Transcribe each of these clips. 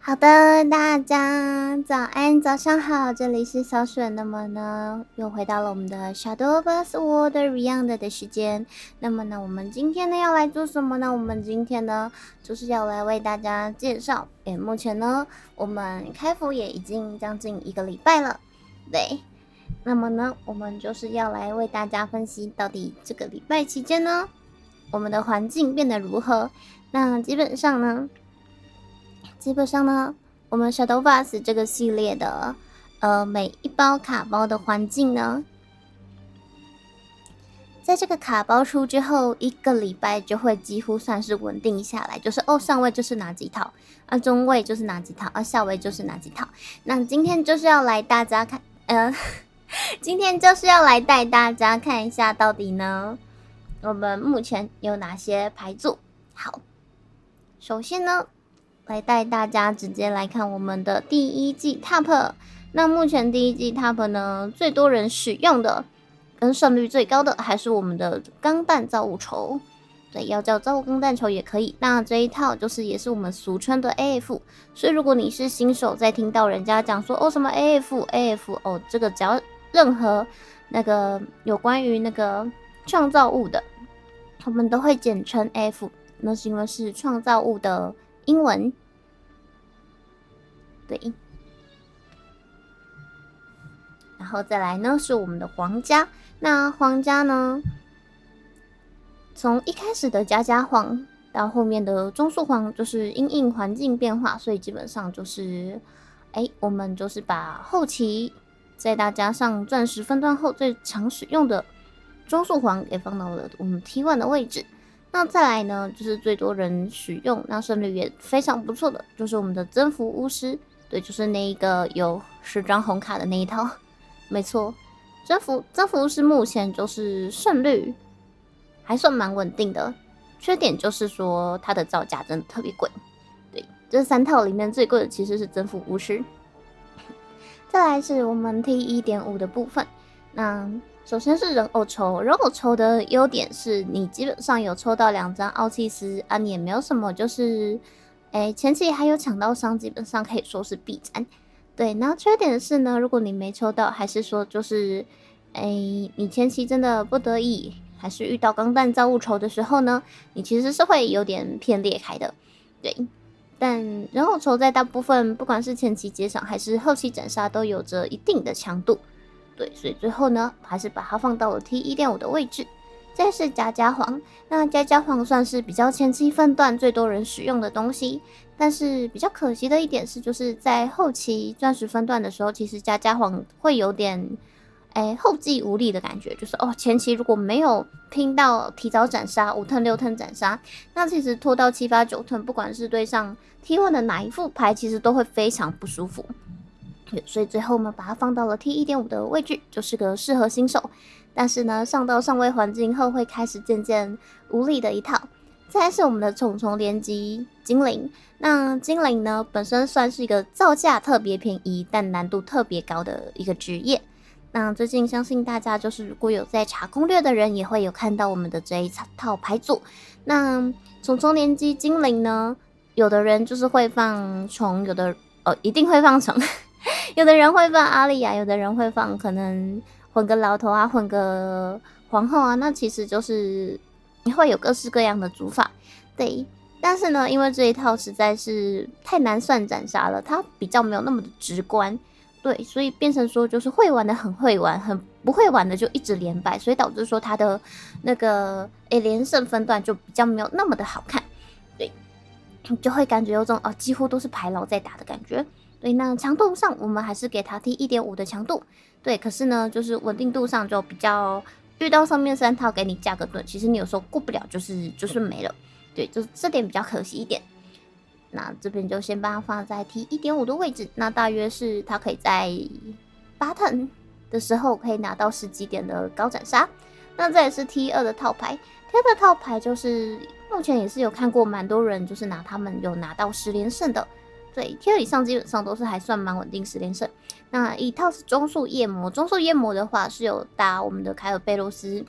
好的，大家早安，早上好，这里是小雪。那么呢，又回到了我们的 Shadow Bus World Beyond 的时间。那么呢，我们今天呢要来做什么呢？我们今天呢就是要来为大家介绍。目前呢，我们开服也已经将近1个礼拜了，对。那么呢，我们就是要来为大家分析，到底这个礼拜期间呢，我们的环境变得如何？那基本上呢，我们 Shadow Bus 这个系列的每一包卡包的环境呢，在这个卡包出之后1个礼拜就会几乎算是稳定下来，就是上位就是哪几套啊，中位就是哪几套啊，下位就是哪几套。那今天就是要来大家看，今天就是要来带大家看一下到底呢，我们目前有哪些牌组。好，首先呢，来带大家直接来看我们的第一季 Top。那目前第一季 Top 呢，最多人使用的跟胜率最高的还是我们的钢弹造物仇。对，要叫造物钢弹仇也可以。那这一套就是也是我们俗称的 AF， 所以如果你是新手，在听到人家讲说什么 AF 这个只要任何那个有关于那个创造物的，我们都会简称 AF， 那是因为是创造物的英文。对，然后再来呢是我们的皇家。那皇家呢，从一开始的家皇到后面的中速皇，就是因应环境变化，所以基本上就是我们就是把后期再大加上钻石分段后最常使用的中速皇给放到了我们 T1 的位置。那再来呢，就是最多人使用，那胜率也非常不错的，就是我们的征服巫师。对，就是那一个有10张红卡的那一套，没错。征服巫师目前就是胜率还算蛮稳定的，缺点就是说它的造价真的特别贵。对，这3套里面最贵的其实是征服巫师。再来是我们 T1.5 的部分，那首先是人偶抽。人偶抽的优点是你基本上有抽到2张奥契斯啊，你也没有什么就是前期还有抢到伤，基本上可以说是必斩。对，然后缺点是呢，如果你没抽到，还是说就是你前期真的不得已，还是遇到钢弹造物仇的时候呢，你其实是会有点偏裂开的。对，但人偶抽在大部分不管是前期解赏还是后期斩杀都有着一定的强度。对，所以最后呢，还是把它放到了 T1.5 的位置。再是家皇，那家皇算是比较前期分段最多人使用的东西，但是比较可惜的一点是，就是在后期钻石分段的时候，其实家皇会有点后继无力的感觉，就是前期如果没有拼到提早斩杀5turn6turn斩杀，那其实拖到7、8、9 turn，不管是对上 T1 的哪一副牌，其实都会非常不舒服。所以最后我们把它放到了 T1.5 的位置，就是个适合新手，但是呢上到上位环境后会开始渐渐无力的一套。再来是我们的虫虫连击精灵。那精灵呢本身算是一个造价特别便宜但难度特别高的一个职业。那最近相信大家就是如果有在查攻略的人，也会有看到我们的这一套牌组。那虫虫连击精灵呢，有的人就是会放虫，有的一定会放虫有的人会放阿丽亚，有的人会放可能混个老头啊，混个皇后啊，那其实就是会有各式各样的组法。对，但是呢，因为这一套实在是太难算斩杀了，它比较没有那么的直观。对，所以变成说就是会玩的很会玩，很不会玩的就一直连败，所以导致说它的那个连胜分段就比较没有那么的好看。对，就会感觉有种几乎都是排老在打的感觉。对，那强度上我们还是给它 T1.5 的强度。对，可是呢，就是稳定度上就比较遇到上面3套给你架个盾，其实你有时候过不了，就是没了。对，就是这点比较可惜一点。那这边就先把它放在 T1.5 的位置，那大约是它可以在8turn的时候可以拿到10几点的高斩杀。那这也是 T2 的套牌，T2 的套牌就是目前也是有看过蛮多人就是他们有拿到10连胜的。对，T2 以上基本上都是还算蛮稳定10连胜。那一套是中速夜魔，中速夜魔的话是有打我们的凯尔贝洛斯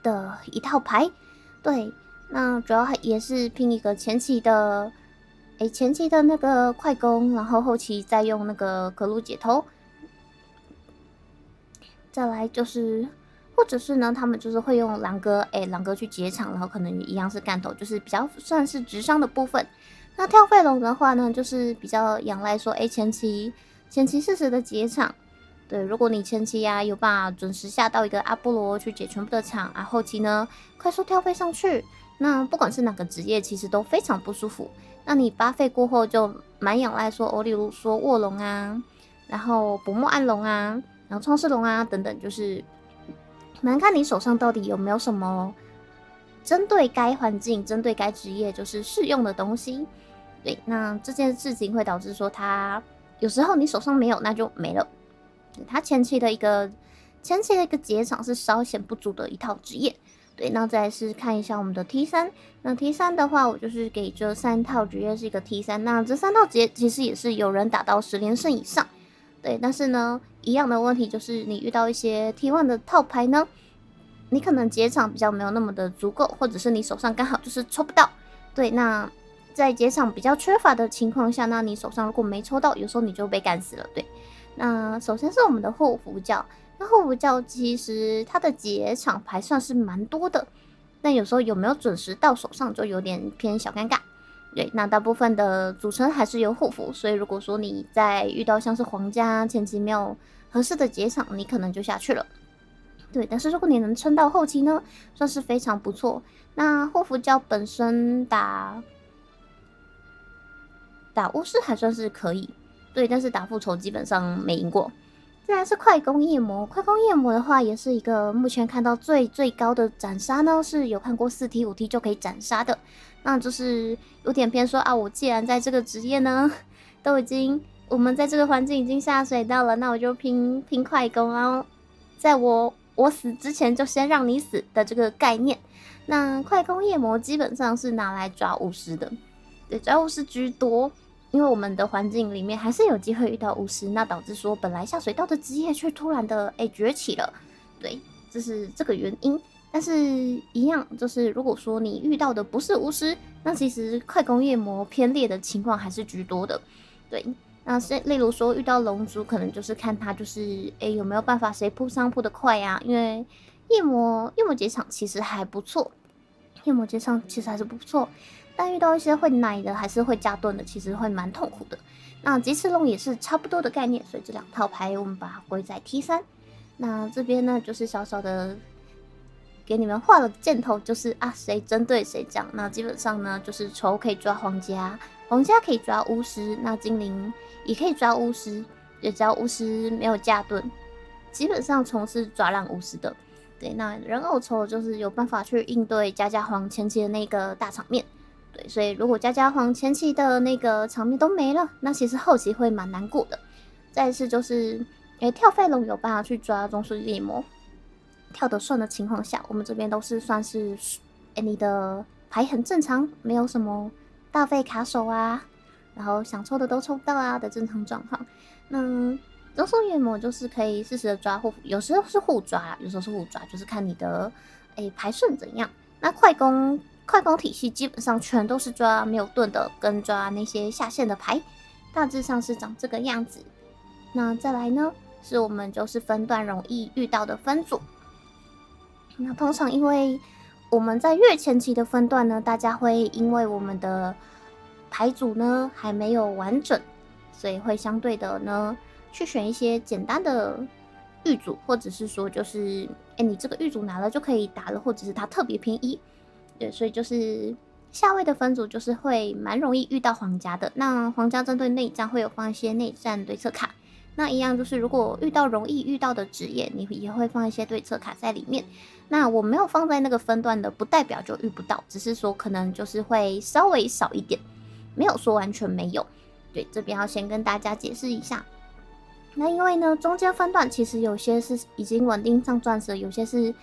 的一套牌。对，那主要也是拼一个前期的前期的那个快攻，然后后期再用那个格鲁解头，再来就是或者是呢，他们就是会用狼哥去解场，然后可能一样是干头，就是比较算是直伤的部分。那跳飞龙的话呢，就是比较仰赖说前期适时的解场。对，如果你前期有办法准时下到一个阿波罗去解全部的场啊，后期呢快速跳飞上去，那不管是哪个职业其实都非常不舒服。那你8费过后就蛮仰赖说例如说卧龙啊，然后捕梦暗龙啊，然后创世龙啊等等，就是蛮看你手上到底有没有什么针对该环境、针对该职业就是适用的东西。对，那这件事情会导致说它有时候你手上没有，那就没了。它前期的一个解场是稍显不足的一套职业。对，那再来是看一下我们的 T3。那 T3 的话，我就是给这3套职业是一个 T3。那这3套职业其实也是有人打到10连胜以上。对，但是呢，一样的问题就是你遇到一些 T1 的套牌呢，你可能解场比较没有那么的足够，或者是你手上刚好就是抽不到。对，那在解场比较缺乏的情况下，那你手上如果没抽到，有时候你就被干死了。对，那首先是我们的护符教。那护符教其实它的解场牌算是蛮多的，但有时候有没有准时到手上就有点偏小尴尬。对，那大部分的组成还是由护符，所以如果说你在遇到像是皇家前期没有合适的解场，你可能就下去了。对，但是如果你能撑到后期呢，算是非常不错。那护符教本身打巫师还算是可以，对，但是打复仇基本上没赢过。再来是快攻夜魔，快攻夜魔的话也是一个目前看到最高的斩杀呢，是有看过4T 5T 就可以斩杀的。那就是有点偏说我既然在这个职业呢，我们在这个环境已经下水道了，那我就拼快攻，然后在我死之前就先让你死的这个概念。那快攻夜魔基本上是拿来抓巫师的，对，抓巫师居多。因为我们的环境里面还是有机会遇到巫师，那导致说本来下水道的职业却突然的崛起了，对，这是这个原因。但是一样，就是如果说你遇到的不是巫师，那其实快攻夜魔偏劣的情况还是居多的，对。那是例如说遇到龙族，可能就是看他就是有没有办法谁扑伤扑得快啊，因为夜魔解场其实还不错，但遇到一些会奶的还是会加盾的，其实会蛮痛苦的。那鸡翅龙也是差不多的概念，所以这2套牌我们把它归在 T3。那这边呢就是小小的给你们画了箭头，就是谁针对谁讲。那基本上呢就是仇可以抓皇家可以抓巫师，那精灵也可以抓巫师，也只要巫师没有架盾，基本上从是抓烂巫师的。对，那人偶仇就是有办法去应对家皇前期的那个大场面。对，所以如果家皇前期的那个场面都没了，那其实后期会蛮难过的。再一次就是跳飞龙有办法去抓中枢猎魔，跳得顺的情况下，我们这边都是算是你的牌很正常，没有什么大费卡手啊，然后想抽的都抽不到啊的正常状况。那中枢猎魔就是可以适时的抓护符，有时候是互抓，就是看你的牌顺怎样。那快攻体系基本上全都是抓没有盾的，跟抓那些下线的牌，大致上是长这个样子。那再来呢，是我们就是分段容易遇到的分组。那通常因为我们在越前期的分段呢，大家会因为我们的牌组呢还没有完整，所以会相对的呢去选一些简单的狱组，或者是说就是你这个狱组拿了就可以打了，或者是它特别便宜。对，所以就是下位的分组就是会蛮容易遇到皇家的。那皇家针对内战会有放一些内战对策卡，那一样就是如果遇到容易遇到的职业，你也会放一些对策卡在里面。那我没有放在那个分段的，不代表就遇不到，只是说可能就是会稍微少一点，没有说完全没有。对，这边要先跟大家解释一下。那因为呢，中间分段其实有些是已经稳定上钻石，有些是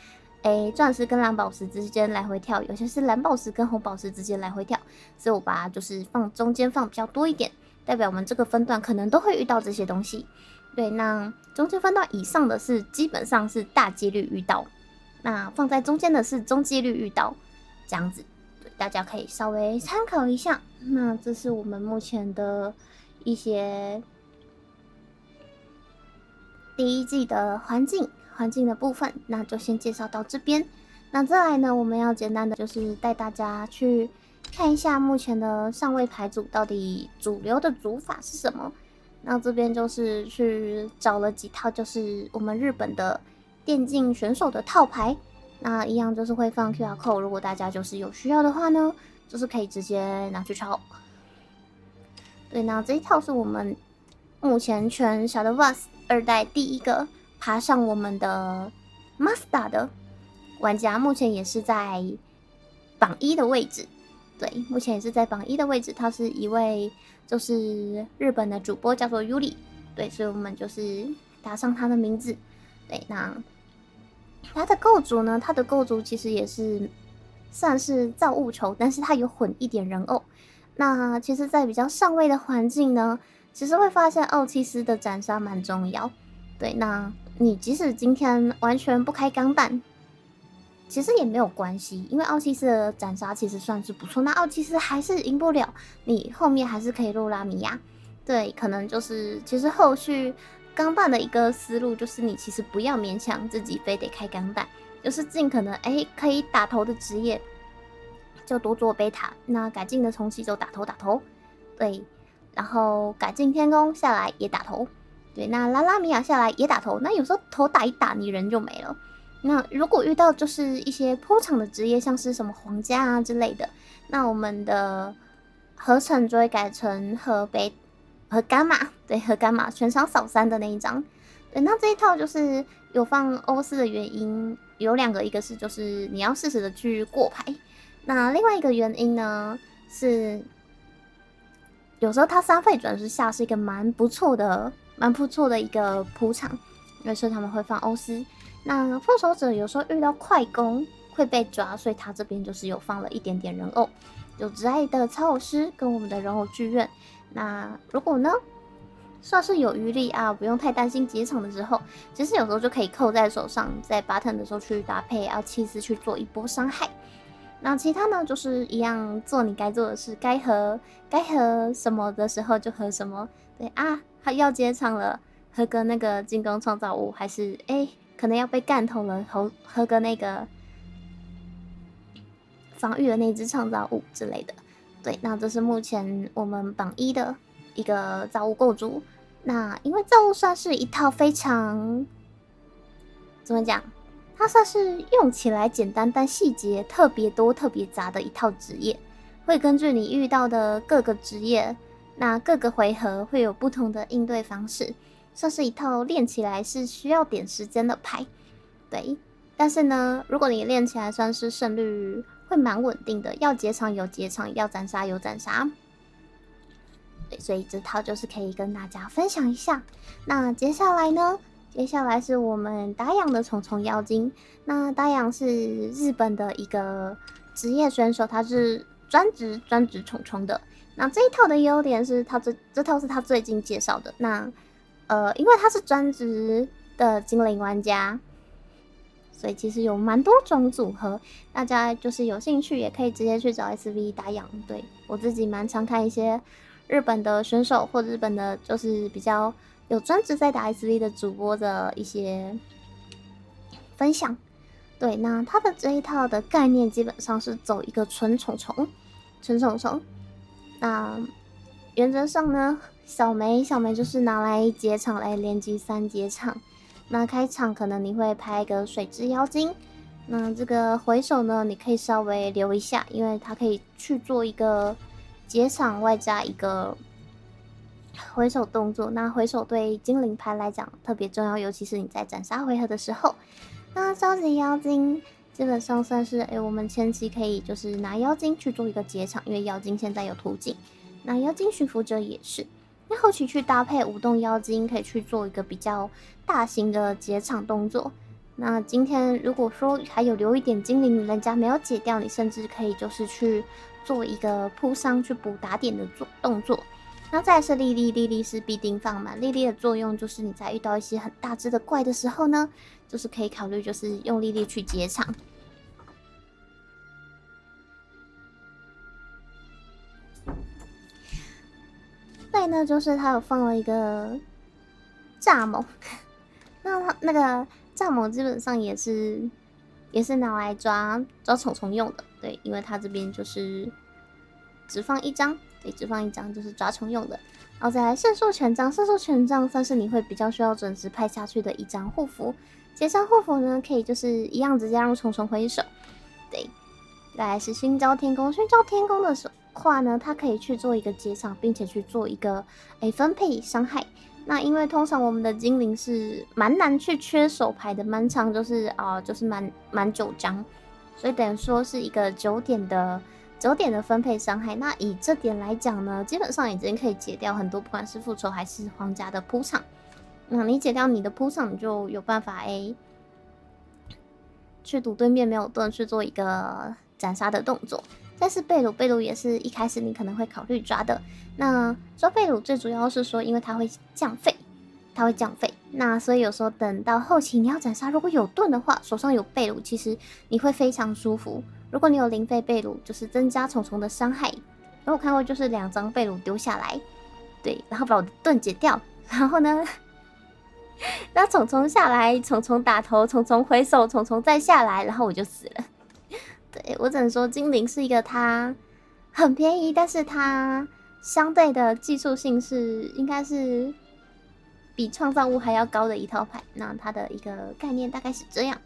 钻石跟蓝宝石之间来回跳，有些是蓝宝石跟红宝石之间来回跳，所以我把它就是放中间放比较多一点，代表我们这个分段可能都会遇到这些东西。对，那中间分段以上的是基本上是大几率遇到，那放在中间的是中几率遇到，这样子。对，大家可以稍微参考一下。那这是我们目前的一些第一季的环境的部分，那就先介绍到这边。那再来呢，我们要简单的就是带大家去看一下目前的上位牌组到底主流的组法是什么。那这边就是去找了几套，就是我们日本的电竞选手的套牌。那一样就是会放 QR code， 如果大家就是有需要的话呢，就是可以直接拿去抄。对，那这一套是我们目前全Shadowverse 2代第一个爬上我们的 Master 的玩家，目前也是在榜1的位置。对，目前也是在榜1的位置。他是一位就是日本的主播，叫做 Yuri。对，所以我们就是打上他的名字。对，那它的构筑呢？它的构筑其实也是算是造物筹，但是它有混一点人偶。那其实，在比较上位的环境呢，其实会发现奥契斯的斩杀蛮重要。对，那你即使今天完全不开钢弹，其实也没有关系，因为奥契斯的斩杀其实算是不错。那奥契斯还是赢不了，你后面还是可以露拉米亚。对，可能就是其实后续钢弹的一个思路就是你其实不要勉强自己非得开钢弹，就是尽可能可以打头的职业就多做贝塔，那改进的重启就打头，对，然后改进天宫下来也打头，对，那拉拉米亚下来也打头，那有时候头打一打你人就没了。那如果遇到就是一些坡场的职业，像是什么皇家啊之类的，那我们的合成就会改成和伽马，对，和伽马全场扫3的那一张。对，那这一套就是有放欧斯的原因有2个，一个是就是你要适时的去过牌，那另外一个原因呢是有时候它3费转世下是一个蛮不错的一个铺场，所以他们会放欧斯。那复仇者有时候遇到快攻会被抓，所以他这边就是有放了一点点人偶，有挚爱的操偶师跟我们的人偶剧院。那如果呢算是有余力啊，不用太担心结场的时候，其实有时候就可以扣在手上，在 button 的时候去搭配气势去做一波伤害。那其他呢就是一样做你该做的事，该和什么的时候就和什么。对啊，他要结场了，和个那个进攻创造物，还是可能要被干头了，和个那个防御的那只创造物之类的。对，那这是目前我们榜1的一个造物构筑。那因为造物算是一套非常怎么讲，它算是用起来简单，但细节特别多、特别杂的一套职业。会根据你遇到的各个职业，那各个回合会有不同的应对方式，算是一套练起来是需要点时间的牌。对，但是呢，如果你练起来算是胜率会蛮稳定的，要结场有结场，要斩杀有斩杀。对，所以这套就是可以跟大家分享一下。那接下来呢？接下来是我们达阳的虫虫妖精。那达阳是日本的一个职业选手，他是专职虫虫的。那这一套的优点是他这套是他最近介绍的。那因为他是专职的精灵玩家，所以其实有蛮多种组合，大家就是有兴趣也可以直接去找 SV 打养。对，我自己蛮常看一些日本的选手或日本的就是比较有专职在打 SV 的主播的一些分享。对，那他的这一套的概念基本上是走一个纯虫虫。那原则上呢，小梅就是拿来结场来连击3结场。那开场可能你会拍一个水之妖精，那这个回手呢，你可以稍微留一下，因为它可以去做一个结场外加一个回手动作。那回手对精灵牌来讲特别重要，尤其是你在斩杀回合的时候。那召集妖精基本上算是我们前期可以就是拿妖精去做一个结场，因为妖精现在有途径。那妖精驯服者也是。那后期去搭配舞动妖精，可以去做一个比较大型的结场动作。那今天如果说还有留一点精灵，人家没有解掉，你甚至可以就是去做一个扑伤去补打点的动作。那再来是莉莉是必定放满。莉莉的作用就是你在遇到一些很大只的怪的时候呢，就是可以考虑就是用莉莉去结场。对呢，就是他有放了一个蚱蜢，那个蚱蜢基本上也是拿来抓虫虫用的，对，因为它这边就是只放一张，对，只放一张就是抓虫用的。然后再来圣树权杖，圣树权杖算是你会比较需要准时派下去的一张护符。结上护符呢，可以就是一样直接让虫虫回手。对，再来是熏焦天宫，熏焦天宫的话呢，它可以去做一个结场，并且去做一个分配伤害。那因为通常我们的精灵是蛮难去缺手牌的，蛮长就是就是满9张，所以等于说是一个9点的分配伤害。那以这点来讲呢，基本上已经可以解掉很多，不管是复仇还是皇家的铺场。那你解掉你的铺场，你就有办法去赌对面没有盾去做一个斩杀的动作。但是贝鲁也是一开始你可能会考虑抓的。那抓贝鲁最主要是说，因为它会降费，那所以有时候等到后期你要斩杀，如果有盾的话，手上有贝鲁，其实你会非常舒服。如果你有0费贝鲁，就是增加虫虫的伤害。我看过就是2张贝鲁丢下来，对，然后把我的盾解掉，然后呢，那虫虫下来，虫虫打头，虫虫回手，虫虫再下来，然后我就死了。对，我只能说精灵是一个它很便宜，但是它相对的技术性应该是比创造物还要高的一套牌。那它的一个概念大概是这样。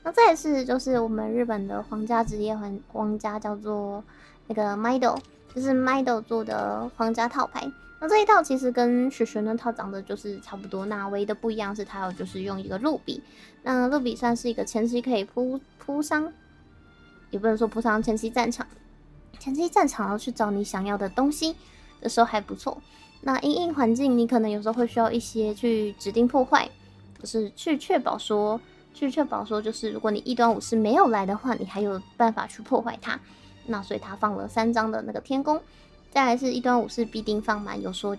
那再来是就是我们日本的皇家职业皇家叫做那个 Mido， 就是 Mido 做的皇家套牌。那这一套其实跟雪雪那套长得就是差不多，那唯一的不一样是它有就是用一个露比。那露比算是一个前期可以铺伤，也不能说铺伤，前期战场要去找你想要的东西的时候还不错。那因应环境，你可能有时候会需要一些去指定破坏，就是去确保说就是如果你异端武士没有来的话，你还有办法去破坏它。那所以他放了3张的那个天宫。再来是异端武士必定放满，有时候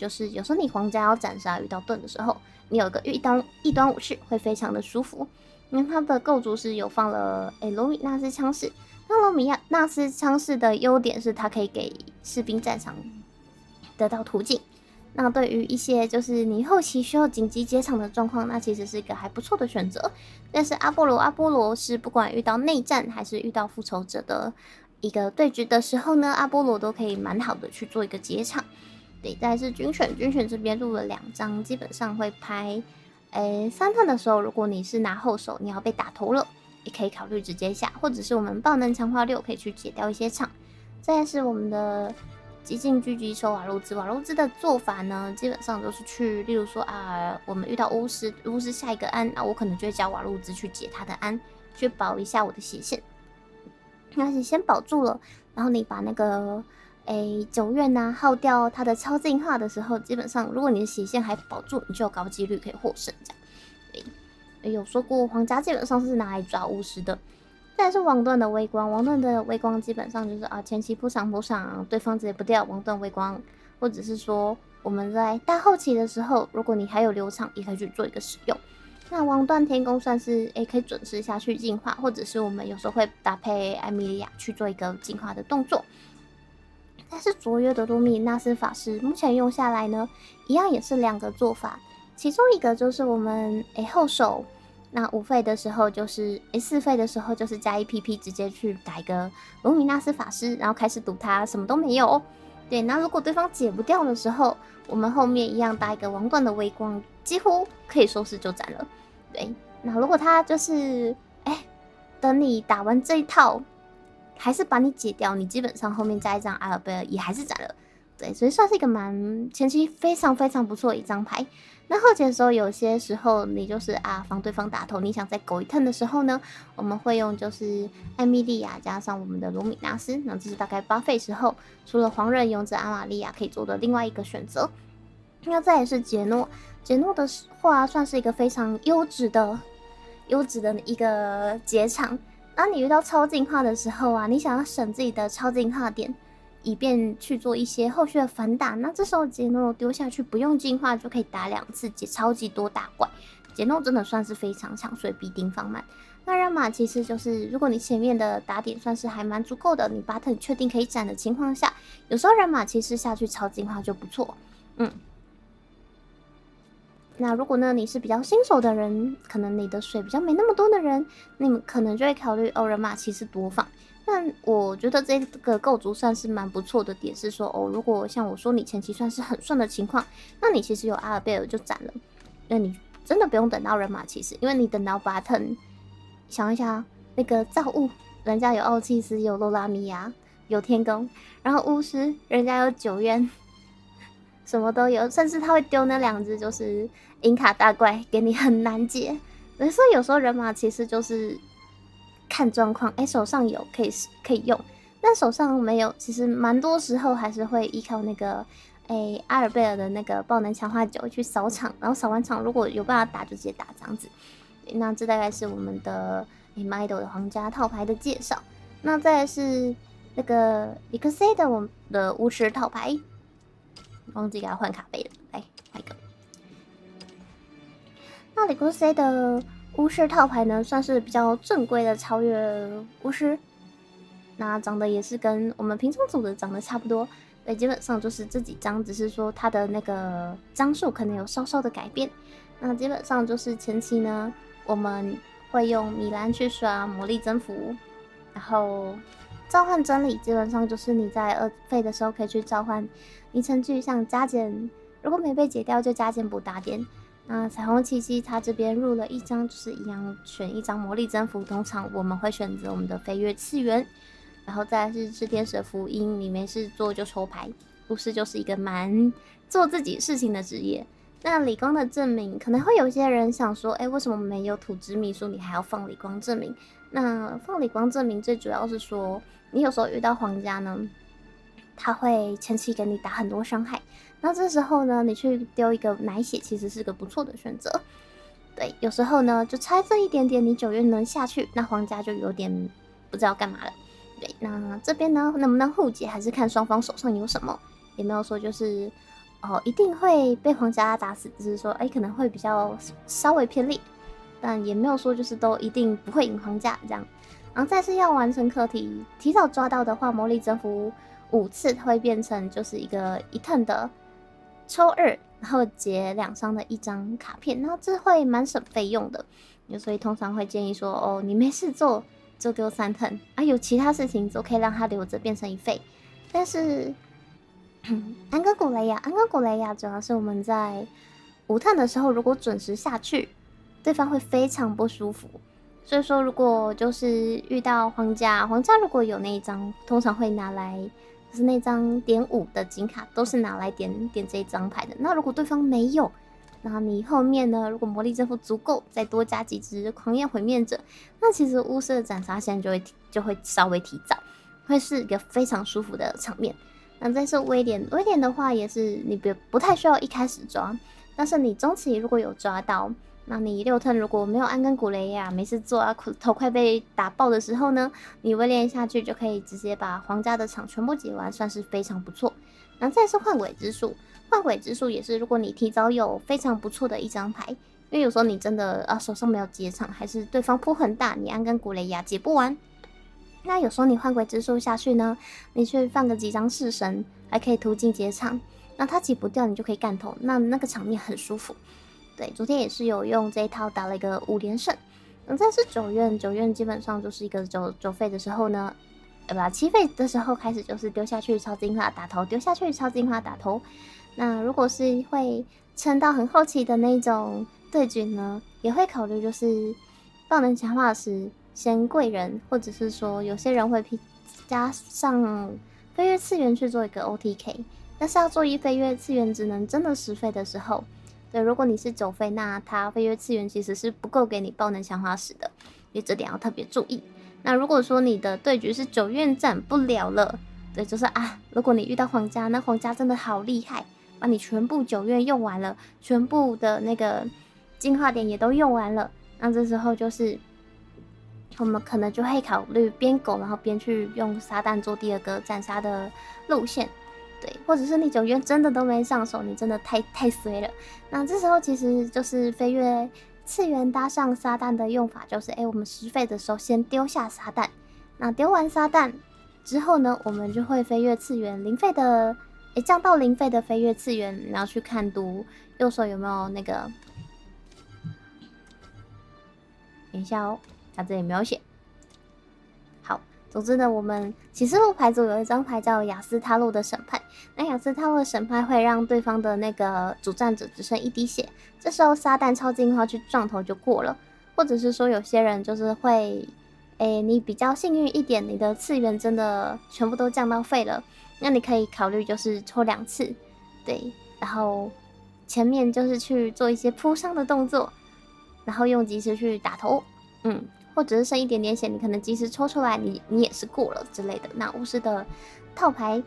你皇家要斩杀遇到盾的时候，你有个异端武士会非常的舒服。因为它的构筑是有放了罗米纳斯枪士。那罗米纳斯枪士的优点是它可以给士兵战场得到途径。那对于一些就是你后期需要紧急解场的状况，那其实是一个还不错的选择。但是阿波罗是不管遇到内战还是遇到复仇者的一个对局的时候呢，阿波罗都可以蛮好的去做一个解场。对，再来是军犬这边入了2张，基本上会拍3段的时候，如果你是拿后手，你要被打头了，也可以考虑直接下，或者是我们爆能强化6可以去解掉一些场。再来是我们的极尽狙击手瓦路兹的做法呢，基本上都是去，例如说我们遇到巫师下一个安，那我可能就会叫瓦路兹去解他的安，去保一下我的血线。那你先保住了，然后你把那个9院耗掉它的超进化的时候，基本上如果你的血线还保住，你就有高几率可以获胜这样。对，有说过皇家基本上是拿来抓巫师的。再来是王盾的微光，基本上就是前期铺上对方直接不掉王盾微光，或者是说我们在大后期的时候，如果你还有流场，也可以去做一个使用。那王段天宫算是可以准时下去进化，或者是我们有时候会搭配艾米莉亚去做一个进化的动作。但是卓越的路米纳斯法师目前用下来呢，一样也是2个做法，其中一个就是我们后手那5费的时候就是4费的时候就是加1PP 直接去打一个卢米纳斯法师，然后开始赌他什么都没有。对，那如果对方解不掉的时候，我们后面一样搭一个王段的微光，几乎可以说是就斩了。对，那如果他就是等你打完这一套还是把你解掉，你基本上后面加一张阿尔贝尔也还是斩了。对，所以算是一个蛮前期非常非常不错的一张牌。那后期的时候，有些时候你就是防对方打头，你想再狗一 turn 的时候呢，我们会用就是艾米莉亚加上我们的罗米纳斯，那这是大概8费时候，除了黄刃勇者阿玛利亚可以做的另外一个选择。那再来是杰诺的话，算是一个非常优质的一个解场。当你遇到超进化的时候你想要省自己的超进化点，以便去做一些后续的反打，那这时候杰诺丢下去不用进化就可以打2次解超级多大怪。杰诺真的算是非常强，所以必定放慢。那让马其实就是如果你前面的打点算是还蛮足够的，你8turn确定可以斩的情况下，有时候人马其实下去超进化就不错。嗯。那如果呢，你是比较新手的人，可能你的水比较没那么多的人，你们可能就会考虑人马骑士多放。但我觉得这个构筑算是蛮不错的点是说，如果像我说你前期算是很顺的情况，那你其实有阿尔贝尔就斩了，那你真的不用等到人马骑士，因为你等到Button，想一下那个造物，人家有奥契斯，有洛拉米亚，有天宫，然后巫师人家有九渊。什么都有，甚至他会丢那2只就是银卡大怪给你，很难解。所以有时候人马其实就是看状况，手上有可以用，但手上没有，其实蛮多时候还是会依靠那个阿尔贝尔的那个爆能强化9去扫场，然后扫完场如果有办法打就直接打这样子。那这大概是我们的Mido 的皇家套牌的介绍。那再来是那个 X的我们的巫师套牌。忘记给他换卡背了，来换一个。那里古 C 的巫师套牌呢，算是比较正规的超越巫师，那长得也是跟我们平常组的长得差不多，对，基本上就是这几张，只是说它的那个张数可能有稍稍的改变。那基本上就是前期呢，我们会用米兰去刷魔力增幅，然后召唤真理，基本上就是你在2费的时候可以去召唤昵称具，像加减，如果没被解掉就加减补打点。那彩虹奇迹它这边入了一张，就是一样选一张魔力增幅，通常我们会选择我们的飞跃次元，然后再来是炽天使的福音，你没事做就抽牌，巫师就是一个蛮做自己事情的职业。那理光的证明，可能会有些人想说，为什么没有土之秘书，你还要放理光证明？那放理光证明最主要是说，你有时候遇到皇家呢，他会前期给你打很多伤害，那这时候呢，你去丢一个奶血，其实是个不错的选择。对，有时候呢，就差这一点点，你9月能下去，那皇家就有点不知道干嘛了。对，那这边呢，能不能互解，还是看双方手上有什么，也没有说就是一定会被皇家打死，只是说可能会比较稍微偏劣，但也没有说就是都一定不会赢皇家这样。然后再是要完成课题，提早抓到的话，魔力征服5次，它会变成就是一个1 turn 的抽2，然后解2伤的一张卡片，那这会蛮省费用的。所以通常会建议说，你没事做就丢3 turn，有其他事情就可以让它留着变成1费。但是安哥古雷亚主要是我们在5 turn的时候，如果准时下去，对方会非常不舒服。所以说，如果就是遇到皇家如果有那一张，通常会拿来，就是那张点5的金卡，都是拿来点这一张牌的。那如果对方没有，那你后面呢，如果魔力征服足够，再多加几只狂焰毁灭者，那其实巫师的斩杀线就会稍微提早，会是一个非常舒服的场面。那再是威廉的话，也是你不太需要一开始抓，但是你中期如果有抓到。那你6 turn 如果没有安根古雷亚没事做头快被打爆的时候呢，你威廉下去就可以直接把皇家的场全部解完，算是非常不错。然后再是换鬼之术也是如果你提早有非常不错的一张牌，因为有时候你真的手上没有结场，还是对方铺很大，你安根古雷亚解不完。那有时候你换鬼之术下去呢，你去放个几张式神，还可以途径结场，那他解不掉你就可以干头，那个场面很舒服。对，昨天也是有用这一套打了一个5连胜。再是9院基本上就是一个9费的时候呢，7费的时候开始就是丢下去超进化打头，丢下去超进化打头。那如果是会撑到很后期的那种对局呢，也会考虑就是爆能强化时先贵人，或者是说有些人会加上飞跃次元去做一个 OTK， 但是要做一飞跃次元只能真的10费的时候。对，如果你是9费，那它飞跃次元其实是不够给你爆能强化时的，所以这点要特别注意。那如果说你的对局是9院斩不了了，对，就是如果你遇到皇家，那皇家真的好厉害，把你全部9院用完了，全部的那个进化点也都用完了，那这时候就是我们可能就会考虑边狗，然后边去用撒旦做第2个斩杀的路线。对，或者是你9院真的都没上手，你真的太衰了。那这时候其实就是飞跃次元搭上撒旦的用法，就是我们10费的时候先丢下撒旦，那丢完撒旦之后呢，我们就会飞跃次元0费的降到0费的飞跃次元，你要去看读右手有没有那个？等一下哦，它这里没有写。好，总之呢，我们启示录牌组有一张牌叫雅斯塔路的审判。那雅斯塔路的审判会让对方的那个主战者只剩1滴血，这时候撒旦超进化去撞头就过了。或者是说有些人就是会，你比较幸运一点，你的次元真的全部都降到废了，那你可以考虑就是抽2次，对，然后前面就是去做一些扑伤的动作，然后用及时去打头，或者是剩一点点血，你可能及时抽出来，你也是过了之类的。那巫师的套牌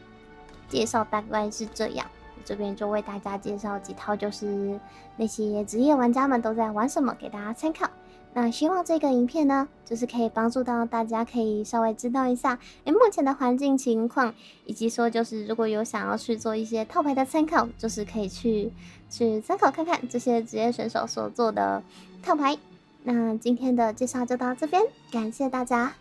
介绍大概是这样，这边就为大家介绍几套，就是那些职业玩家们都在玩什么，给大家参考。那希望这个影片呢，就是可以帮助到大家，可以稍微知道一下，目前的环境情况，以及说就是如果有想要去做一些套牌的参考，就是可以去参考看看这些职业选手所做的套牌。那今天的介绍就到这边，感谢大家。